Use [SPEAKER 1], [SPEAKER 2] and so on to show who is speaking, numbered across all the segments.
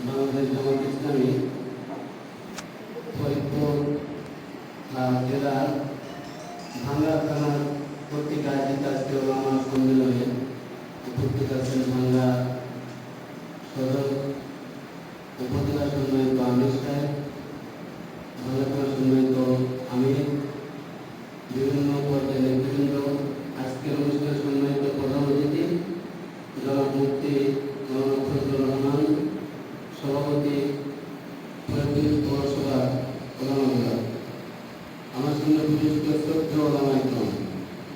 [SPEAKER 1] বাংলাদেশ জামাত ইসলামী ফরিদপুর জেলার ভাঙ্গা থানার কর্তৃক আয়োজিত আজকে ওলামা সম্মেলনে উপস্থিত আছেন ভাঙ্গা সদর উপজেলা সম্মানিত আমির সাহেব, ভাঙ্গা থানা সম্মানিত আমির, বিভিন্ন পর্যায়ের নেতৃবৃন্দ, আজকের অনুষ্ঠানে সম্মানিত প্রধান অতিথি জনাব মুফতি মৌলানা ফজলুর রহমান, সভাপতি ফরিদপুর পৌরসভা ওলামা, আমার সঙ্গে বিশিষ্ট শ্রদ্ধেয় ওলামা ইকরাম,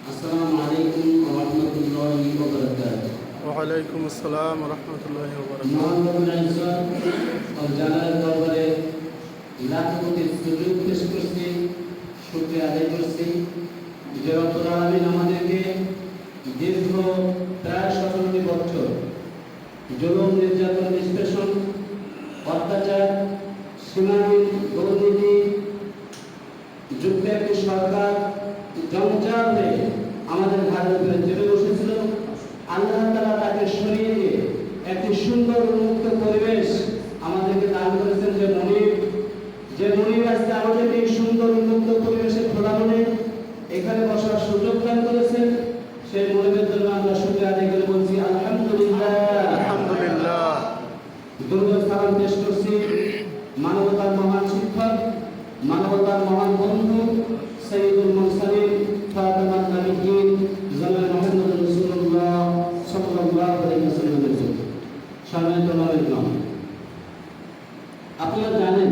[SPEAKER 1] আসসালামু আলাইকুম ওয়া রাহমাতুল্লাহি ওয়া বারাকাতুহু।
[SPEAKER 2] ওয়া আলাইকুম আসসালাম ওয়া রাহমাতুল্লাহি ওয়া বারাকাতুহু।
[SPEAKER 1] মহানবুল ইজ্জত ও জালালের দরবারে লাখ কোটি সুজুদ পেশ করছি, শুকরিয়া আদায় করছি যে রব্বুল আলামিন আমাদেরকে দীর্ঘ প্রায় 17টি বছর জুলুম, নির্যাতন, নিষ্পেষণ, অত্যাচার, সীমাহীন দুর্নীতি যুক্ত একটি সরকার জঞ্জালে আমাদের ঘাড়ের উপরে চেপে বসেছিল। আল্লাহ তাআলা তাকে সরিয়ে দিয়ে একটি সুন্দর উন্মুক্ত পরিবেশ আমাদেরকে দান করেছেন। যে মনিব আজকে আমাদেরকে এই সুন্দর উন্মুক্ত পরিবেশে খোলা মনে এখানে বসার সুযোগ দান করেছেন, সেই মনিবের জন্য আমরা শুকরিয়া আদায় করে বলছি আলহামদুলিল্লাহ।
[SPEAKER 2] আলহামদুলিল্লাহ।
[SPEAKER 1] দুর্গত সালাম পেশ করছি মানবতার মহান শিক্ষক, মানবতার মহান বন্ধু, সাইয়্যিদুল মুরসালিন, খাতামুন নবিয়্যিন, জনাব মুহাম্মদ রাসূলুল্লাহ সাল্লাল্লাহু আলাইহি ওয়াসাল্লামের জন্য। সম্মানিত ওলামা, আপনারা জানেন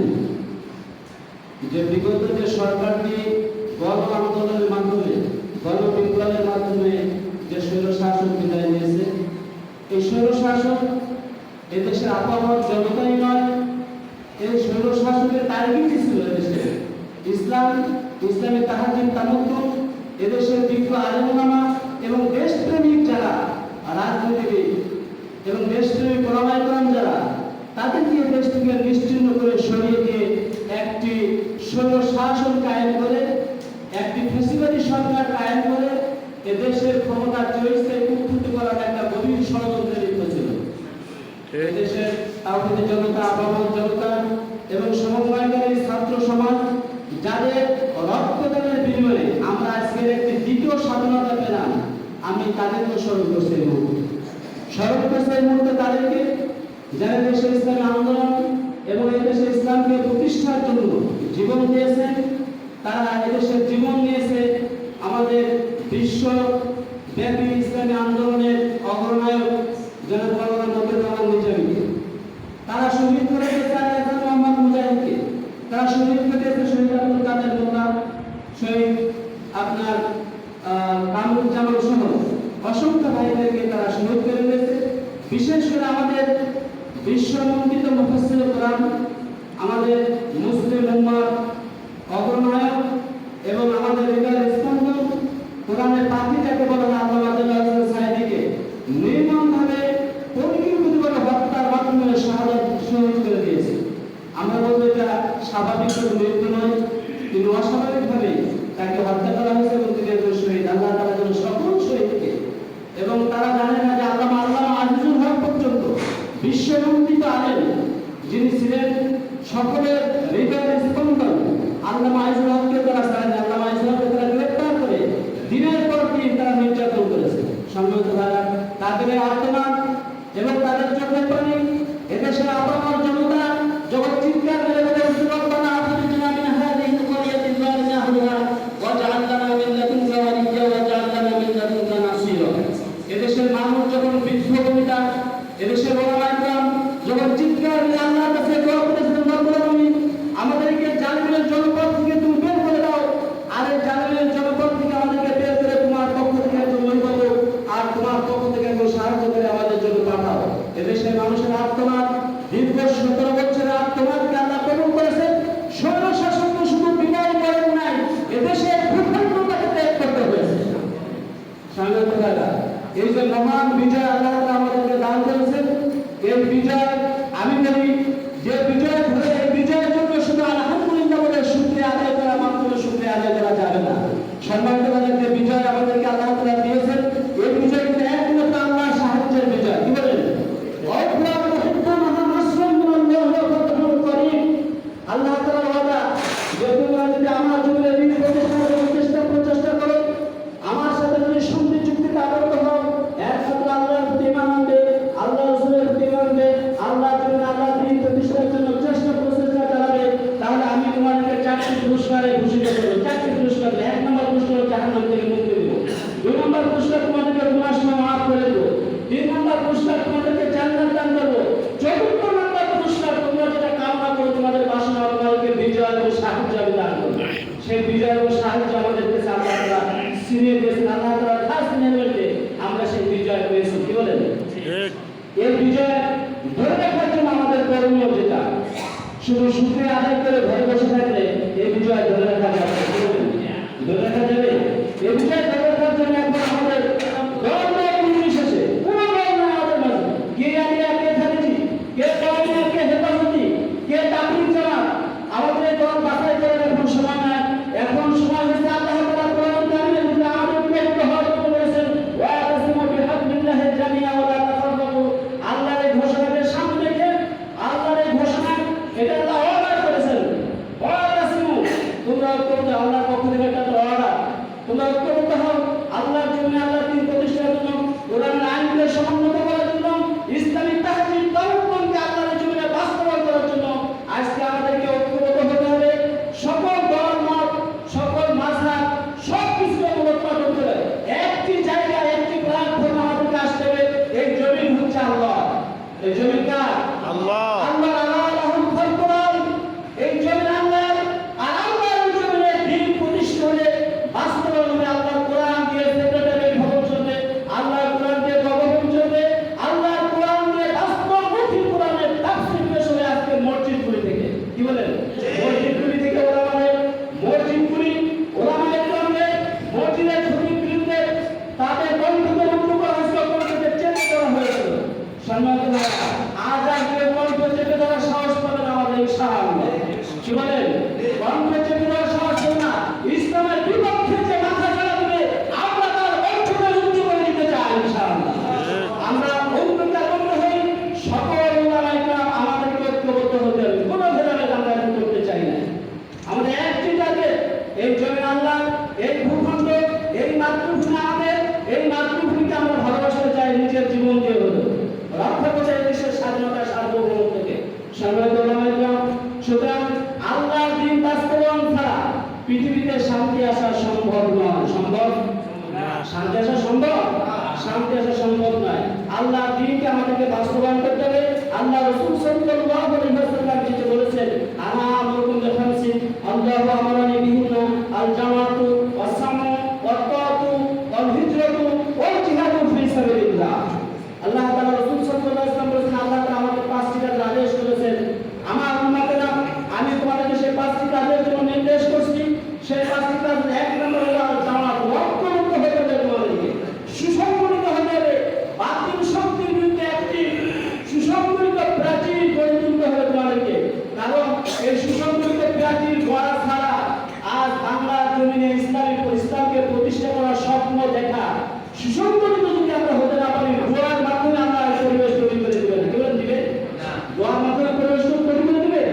[SPEAKER 1] যে বিগত যে সরকারটি গণ আন্দোলনের মাধ্যমে, গণ বিপ্লবের মাধ্যমে যে স্বৈরশাসন বিদায় নিয়েছে, এই স্বৈরশাসন এদেশের আপামর জনতাই নয়, এই স্বৈরশাসনের টার্গেটই ছিল এদেশে ইসলামী তাহাজ্জুদ তামাদ্দুন, এদেশের বিজ্ঞ আলেম ওলামা এবং দেশপ্রেমিক যারা রাজনীতিবিদ এবং দেশপ্রেমিক ওলামা ইকরাম যারা, তাদেরকে দেশ থেকে নিশ্চিহ্ন করে সরিয়ে দিয়ে একটি স্বৈরশাসন কায়েম করে, একটি ফ্যাসিবাদী সরকার কায়েম করে এদেশের ক্ষমতা চিরস্থায়ী কুক্ষিগত করার একটা গভীর ষড়যন্ত্রে লিপ্ত ছিল। এদেশের তাওহীদি জনতা, আপামর জনতা এবং সমন্বয়কারী ছাত্র সমাজ, যাদের রক্তদানের বিনিময়ে আমরা আজকের একটি দ্বিতীয় স্বাধীনতা পেলাম, আমি তাদেরকে স্মরণ করছি এই মুহূর্তে তাদেরকে যারা দেশের ইসলামী আন্দোলন এবং এদেশে ইসলামকে প্রতিষ্ঠার জন্য জীবন দিয়েছেন। তারা এদেশের জীবন দিয়েছে আমাদের বিশ্বব্যাপী ইসলামী আন্দোলনের অগ্রনায়ক জনাব মাওলানা মতিউর রহমান নিজামীকে। তারা শহীদ করেছে চার মোহাম্মদ মুজাহিদকে, তারা শহীদ করেছে শহীদ আব্দুল কাদের মোল্লা, শহীদ আপনার কামরুজ্জামান সহ অসংখ্য ভাইদেরকে তারা শহীদ করে দিয়েছে। বিশেষ করে আমাদের বিশ্বমন্ডিত মুফাসসির কোরআন, আমাদের মুসলিম উম্মার অগ্রনায়ক এবং আমাদের হৃদয়ের স্পন্দন, কোরআনের পাখি যাকে বলা হয়, আল্লামা আব্দুল সাইদিকে নির্মমভাবে পরিকল্পিতভাবে হত্যার মাধ্যমে শহীদ করে দিয়েছে। আমরা বলবো এটা স্বাভাবিক মৃত্যু নয়, কিন্তু অস্বাভাবিকভাবে তাকে হত্যা করা হয়েছে এবং তিনি একজন শহীদ। আল্লাহ তাআলা যেন সকল শহীদকে, এবং তারা জানে না যে আল্লামা আজিজুল হক পর্যন্ত বিশ্বমন্ডিত আলেম যিনি ছিলেন সকলের হৃদয়ের স্পন্দন, আল্লামা আজিজুল হককে তারা জানেন, আল্লামা আজিজুল হককে তারা গ্রেফতার করে দিনের পর দিন তারা নির্যাতন করেছে। সম্মানিত ভাইরা, তাদের আর্তনাদ এবং তাদের চোখের পানি এদেশের আপামর জনতা যখন চিৎকার করে বলে রব্বানা আখরিজনা মিন হাযিহিল ক্বরিয়াতিল যালিমা আহলুহা ওয়াজআল লানা মিন লাদুনকা ওয়ালিয়্যা ওয়াজআল লানা মিন লাদুনকা নাসীরা। এদেশের মানুষ যখন বিক্ষোভিতা, এদেশের ওলামা ইকরাম যখন চিৎকার করে আল্লাহর কাছে দোয়া করেছেন, রব্বুল আলামিন আমাদেরকে জালিমের জনপদ থেকে তুমি বের করে দাও, আর এই জালিমের জনপদ থেকে আমাদেরকে বের করে তোমার পক্ষ থেকে একজন নৈবত আর তোমার পক্ষ থেকে একজন সাহায্য করে আমাদের জন্য পাঠাও। এদেশের মানুষের আত্মনাদ, দীর্ঘ 17 বছরের আত্মনাদকে আল্লাহ কবুল করেছেন। স্বৈরশাসনকে শুধু বিদায় করেন নাই, এদেশের ভূখণ্ডটাকে ত্যাগ করতে হয়েছে। সম্মানিত ভাইরা, এই যে মহান বিজয় আল্লাহ তাআলা আমাদেরকে দান করেছেন, এই বিজয় আমি বলি যে বিজয় ধরে, এই বিজয়ের জন্য শুধু আলহামদুলিল্লাহ বলে শুকরিয়া আদায় করা মাত্র শুকরিয়া আদায় করা যাবে না। সম্মানিত ভাইরা, যে বিজয় আমাদেরকে আল্লাহ তাআলা দিয়েছেন, এই বিজয় কিন্তু একমাত্র আল্লাহর সাহায্যের বিজয়। কি বলেন? বিজয় ও সাহায্য আমাদের কাছে আল্লাহ তাআলা ছিনিয়ে দিয়েছেন। আল্লাহ তাআলা খাস নিয়ামতে আমরা সেই বিজয় পেয়েছি। কি বলেন?
[SPEAKER 2] ঠিক।
[SPEAKER 1] এই বিজয় ধরে রাখার জন্য আমাদের করণীয় যেটা, শুধু শুকরিয়া আদায় করে ঘরে বসে থাকলে এই বিজয় ধরে রাখা যাবে না। কি বলেন? ধরে রাখা যাবে? এই বিজয় ধরে রাখার জন্য এখন আমাদের ধর্ম নির্বিশেষে কোনো ধর্ম আমাদের মাঝে কে আলিয়া, কে খারিজি, কে কামিয়া, কে হেফাজতি, কে তাবলীগ জামাত, আমাদের এই দল বাছাই করার এখন সময় নাই। এখন সময় হয়েছে আল্লাহ তাআলা কোরআন কারিমে যে আমাদের প্রেরিত হওয়ার জন্য বলেছেন, ওয়া তাসিমু বিহাবলিল্লাহি জামিআ ওয়া লা তাফাররাকু। আল্লাহর এই ঘোষণাকে সামনে রেখে, আল্লাহর এই ঘোষণা এটা আল্লাহ অর্ডার করেছেন, ওয়া তাসিমু, তোমরা ঐক্যবদ্ধ। আল্লাহর পক্ষ থেকে একটা অর্ডার, তোমরা ঐক্যবদ্ধ হও আল্লাহর জন্য, আল্লাহর দ্বীন প্রতিষ্ঠার জন্য, কোরআনের আইনকে সমুন্নত করার জন্য, ইসলামী তাহজিব তাওহীদকে আল্লাহর জমিনে বাস্তবায়ন করার জন্য আজকে আমাদেরকে ঐক্যবদ্ধ হতে হবে। সকল দল মত, সকল মাযহাব সবকিছুকে মোকাবিলা করতে হবে। একটি জায়গা, একটি প্ল্যাটফর্ম আমাদেরকে আসতে হবে। এই জমিন হচ্ছে আল্লাহ। এই জমিন কার?
[SPEAKER 2] আল্লাহ।
[SPEAKER 1] আল্লাহ আল্লাহুল খালকুল। এই জমিন আল্লাহর, আর আল্লাহর জমিনে দ্বীন প্রতিষ্ঠা হলে বাস্তবায়ন হবে। আল্লাহর কোরআন দিয়ে সেক্রেটারি ভবন চলবে, আল্লাহর কোরআন দিয়ে গভর্নমেন্ট চলবে, আল্লাহর কোরআন দিয়ে বাস্তবমুখী কোরআনের তাফসীর পেশ হবে আজকে মসজিদগুলি থেকে। কি বলেন? মসজিদগুলি থেকে ওলামাদের, মসজিদগুলি ওলামাদের সঙ্গে মসজিদের ক্ষতির বিরুদ্ধে তাদের বন্ধুকে মুক্ত করা হয়েছিল, কর্মীদের চেষ্টা করা হয়েছিল। সম্মানিত আজ আর কেউ কণ্ঠ চেপে দেওয়ার সাহস পাবে না আমাদের ইনশাআল্লাহ। কি বলেন? কণ্ঠ চেপে দেওয়ার সাহস হবে না। ইসলামের বিপক্ষে যে মাথা চালা দেবে আমরা তার কণ্ঠকে উঁচু করে দিতে চাই ইনশাআল্লাহ। আমরা অঙ্গীকারবদ্ধ হই, সকল উলামায়ে কেরাম আমাদেরকে ঐক্যবদ্ধ হতে হবে। কোনো ভেদাভেদ আমরা এখন করতে চাই না। আমাদের একটি টার্গেট, এই জমিন আল্লাহ, এই ভূখণ্ড, এই মাতৃভূমি আমাদের, এই মাতৃভূমিকে আমরা ভালোবাসতে চাই, নিজের জীবন দিয়ে হলো রক্ষা করতে চাই দেশের স্বাধীনতা সার্বভৌমত্বকে। সম্মানিত উলামায়ে কেরাম, সুতরাং আল্লাহর দ্বীন বাস্তবায়ন ছাড়া পৃথিবীতে শান্তি আসা সম্ভব নয়। সম্ভব? শান্তি আসা সম্ভব? শান্তি আসা সম্ভব নয়। আল্লাহর দ্বীনকে আমাদেরকে বাস্তবায়ন করতে হবে। আল্লাহ রাসূল সাল্লাল্লাহু আলাইহি ওয়াসাল্লাম যেটা বলেছেন, আনা আমরুকুম বিখামসিন আল্লাহু আমারানি বিহিন্না আল জামাতু ওয়াস সামু ওয়াত তাআতু ওয়াল হিজরাতু ওয়াল জিহাদু ফি সাবিলিল্লাহ। আল্লাহ তাআলা রাসূল সাল্লাল্লাহু আলাইহি ওয়াসাল্লাম বলেছেন, আল্লাহ তাআলা আমাদের 5টি কাজ আদেশ করেছেন। আমার উম্মতেরা, আমি তোমাদেরকে সেই 5টি কাজের জন্য নির্দেশ করছি। সেই 5টি কাজ, এক নম্বর হলো জামাত, ঐক্যবদ্ধ হতে হবে তোমাদেরকে, সুসংগঠিত হতে হবে, বাতিল শক্তির বিরুদ্ধে একটি সুসংগঠিত প্রাচীর গড়ে তুলতে হবে তোমাদেরকে। কারণ এই সুসংগঠিত প্রাচীর গড়া ছাড়া আজ বাংলার জমিনে ইসলামকে প্রতিষ্ঠা করার স্বপ্ন দেখা সুসংগঠিত যদি আমরা হতে না পারি, দোয়ার মাধ্যমে আমরা পরিবেশ তৈরি করে দেবে না। কেবল দিবে দোয়ার মাধ্যমে পরিবেশ তৈরি করে দিবে,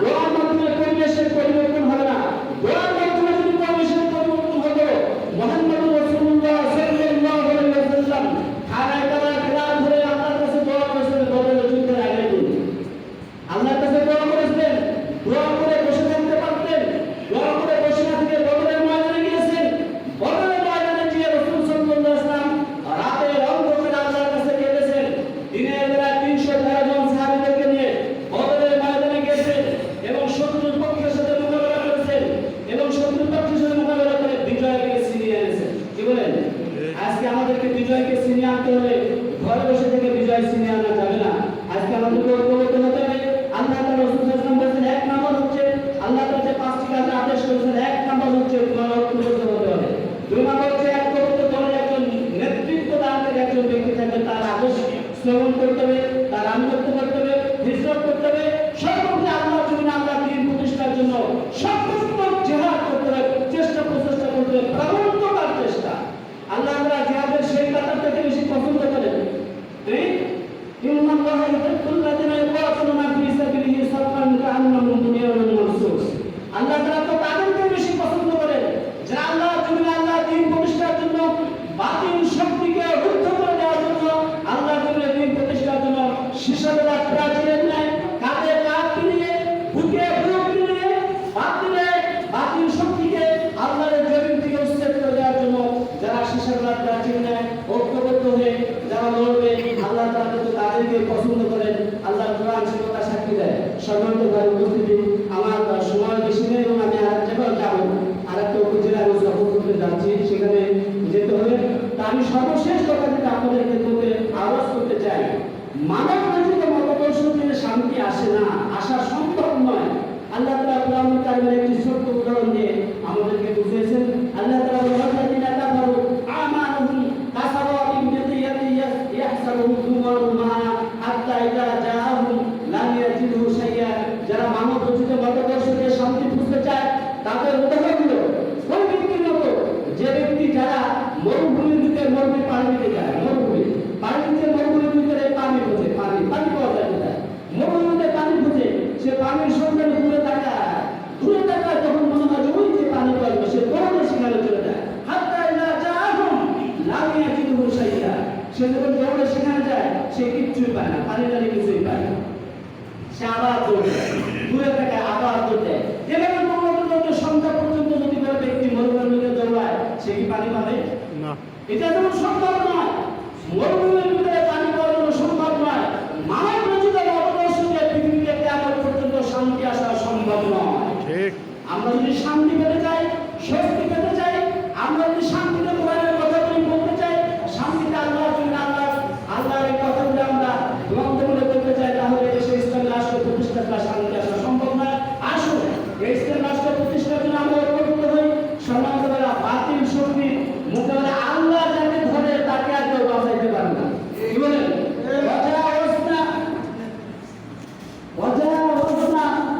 [SPEAKER 1] দোয়ার মাধ্যমে পরিবেশের পরিবর্তন হবে না। দোয়ার মাধ্যমে যদি পরিবেশের পরিবর্তন হতো, মুহাম্মদুর রাসূলুল্লাহ সাল্লাল্লাহু আলাইহি ওয়াসাল্লাম খানায় কাবার খেলার ধরে আল্লাহর কাছে দোয়া করেছেন বদরের যুদ্ধের আগে দিন। আল্লাহর কাছে দোয়া করেছেন, দোয়া করে বসে থাকতে পারতেন, দোয়া করে বসে না থেকে বদরের ময়দানে গিয়েছেন। বদরের ময়দানে গিয়ে রাসূল সাল্লাল্লাহু আলাইহি ওয়াসাল্লাম রাতের অন্ধকারে আল্লাহর কাছে গিয়েছেন। দিনের বেলা 313 জন সাহাবীদেরকে নিয়ে বদরের ময়দানে গিয়েছেন এবং শত্রুর পক্ষের সাথে মোকাবেলা করেছেন এবং শত্রুর পক্ষের সাথে মোকাবেলা করে বিজয়কে ছিনিয়ে এনেছেন। কি বলেন? আজকে আমাদেরকে বিজয়কে ছিনিয়ে আনতে হলে ঘরে বসে থেকে বিজয় ছিনিয়ে আনা যাবে না। আজকে আমাদেরকে ঐক্যবদ্ধ হতে হবে। আল্লাহ তাআলা রাসূল সাল্লাল্লাহু আলাইহি ওয়াসাল্লাম বলেছেন, এক নম্বর হচ্ছে আল্লাহ তাআলা যে 5টি কাজের আদেশ করেছেন, এক নম্বর হচ্ছে তোমার ঐক্যবদ্ধ হতে হবে। 2 নম্বর হচ্ছে ঐক্যবদ্ধ দলের একজন নেতৃত্ব দানকারী একজন ব্যক্তি থাকবে, তার আদেশ শ্রবণ করতে হবে, তার আনুগত্য করতে হবে, হিজরত করতে হবে, সর্বপ্রথমে আল্লাহর জন্য, আল্লাহর দ্বীন প্রতিষ্ঠার জন্য সর্বোত্তম জিহাদ করতে হবে, প্রচেষ্টা করতে হবে, প্রাণবন্ততার চেষ্টা। আল্লাহ তাআলা জিহাদের সেই কাতারটাকে বেশি পছন্দ করেন। ইন্নাল্লাহা ইউহিব্বুল্লাযিনা ইউকাতিলুনা ফী সাবিলিহি সাফফান কাআন্নাহুম বুনিয়ানুন মারসুস। আল্লাহ তাআলা তো তাদেরকে বেশি পছন্দ করেন যারা আল্লাহর জন্য, আল্লাহর দ্বীন প্রতিষ্ঠার জন্য, বাতিল শক্তিকে রুদ্ধ করে দেওয়ার জন্য, আল্লাহর জন্য দ্বীন প্রতিষ্ঠার জন্য শিশাবেলা প্রাচীরের ন্যায় কাঁধে কাঁধ মিলিয়ে, বুকে বুক মিলিয়ে বাতিল শক্তিকে আল্লাহর জমিন থেকে উচ্ছেদ করে দেওয়ার জন্য যারা শিশাবেলা প্রাচীর নেয় ঐক্যবদ্ধ হয়ে যারা লড়বে, আল্লাহ তাআলা কিন্তু তাদেরকে পছন্দ করেন। আল্লাহর কোরআন সে কথা সাক্ষী দেয়। সম্মানিত ভাই উপস্থিতি, আমার সময় বেশি নেই এবং আমি আরেকটা যাব, আরেকটা আসে না, আসা সম্ভব নয়। আল্লাহ তাআলা কোরআনুল কারীমের একটি ছোট্ট উদাহরণ দিয়ে আমাদেরকে বুঝিয়েছেন। আল্লাহ তাআলা বলেন, "আল্লাযীনা কাফারু আমালুহুম কাসাওয়াবিন বিকিয়াতিন ইয়াহসাবুহু যুমারুল মা হাত্তা ইযা জাআহুম লাম ইয়াজিদু শাইয়্যা।" যারা মানব রচিত মতাদর্শকে শান্তি খুঁজতে চায় তাদের উদাহরণ হলো ওই ব্যক্তির মতো যে ব্যক্তি যারা মরুভূমির ভিতরে মরুভূমি পানি দিতে যায়, মরুভূমির ভিতরে পানি খোঁজে, পানি পাওয়া যায় না, মরুভূমিতে পানি খোঁজে, সে পানির সন্ধানে দূরে তাকায় তখন মনে হয় যে ওই যে পানি পাবে, সে দৌড়ে সেখানে চলে যায়। হাত্তা ইযা জাআহুম লাম ইয়াজিদু শাইয়্যা। সে যখন দৌড়ে সেখানে যায় সে কিচ্ছুই পায় না, পানি কিছুই পায় না, সে আবার দৌড়ে দূরে তাকায় আবার দৌড়ে। এভাবে দৌড়াতে সন্ধ্যা পর্যন্ত যদি কোনো ব্যক্তি মরুভূমিতে দৌড়ায় সে কি পানি পাবে?
[SPEAKER 2] না।
[SPEAKER 1] এটা যেমন সম্ভব